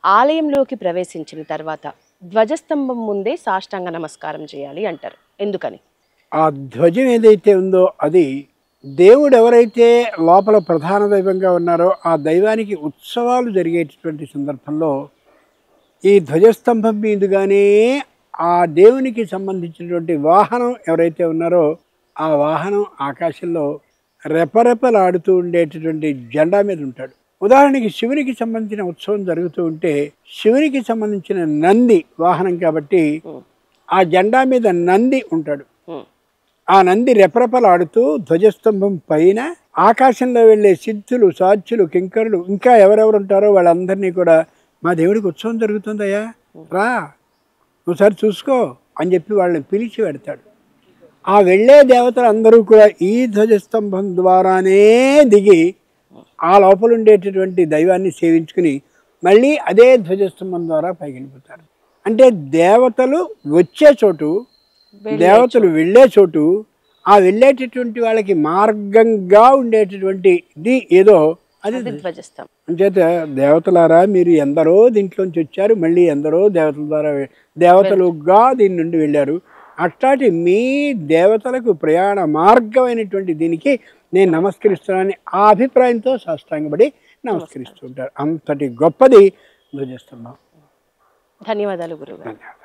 ఆలయంలోకి ప్రవేశించిన తర్వాత ధ్వజస్తంభం ముందే సాష్టాంగ నమస్కారం చేయాలి అంటారు. ఎందుకని? ఆ ధ్వజం ఏదైతే ఉందో అది దేవుడు ఎవరైతే లోపల ప్రధాన దైవంగా ఉన్నారో ఆ దైవానికి ఉత్సవాలు జరిగేటటువంటి సందర్భంలో ఈ ధ్వజస్తంభం మీదుగానే ఆ దేవునికి సంబంధించినటువంటి వాహనం ఎవరైతే ఉన్నారో ఆ వాహనం ఆకాశంలో రెపరెపలాడుతూ ఉండేటటువంటి జెండా మీద ఉంటాడు. ఉదాహరణకి శివునికి సంబంధించిన ఉత్సవం జరుగుతూ ఉంటే శివునికి సంబంధించిన నంది వాహనం కాబట్టి ఆ జెండా మీద నంది ఉంటాడు. ఆ నంది రెపరెపలాడుతూ ధ్వజస్తంభం పైన ఆకాశంలో వెళ్ళే సిద్ధులు, సాధ్యులు, కింకరులు ఇంకా ఎవరెవరు ఉంటారో వాళ్ళందరినీ కూడా మా దేవుడికి ఉత్సవం జరుగుతుందయ్యా రా ఒకసారి చూసుకో అని చెప్పి వాళ్ళని పిలిచి పెడతాడు. ఆ వెళ్ళే దేవతలు అందరూ కూడా ఈ ధ్వజస్తంభం ద్వారానే దిగి ఆ లోపల ఉండేటటువంటి దైవాన్ని సేవించుకుని మళ్ళీ అదే ధ్వజస్తంభం ద్వారా పైకి వెళ్ళిపోతారు. అంటే దేవతలు వచ్చే చోటు, దేవతలు వెళ్ళే చోటు, ఆ వెళ్ళేటటువంటి వాళ్ళకి మార్గంగా ఉండేటటువంటిది ఏదో అది ధ్వజస్తంభం. అంచేత దేవతలారా మీరు ఎందరో దీంట్లోంచి వచ్చారు, మళ్ళీ ఎందరో దేవతల ద్వారా దేవతలుగా దీని నుండి వెళ్ళారు. అట్లాంటి మీ దేవతలకు ప్రయాణ మార్గమైనటువంటి దీనికి నేను నమస్కరిస్తున్నానని ఆ అభిప్రాయంతో సాష్టాంగపడి నమస్కరిస్తుంటారు. అంతటి గొప్పది ధ్వజస్తంభం. ధన్యవాదాలు గురుగారు. ధన్యవాదాలు.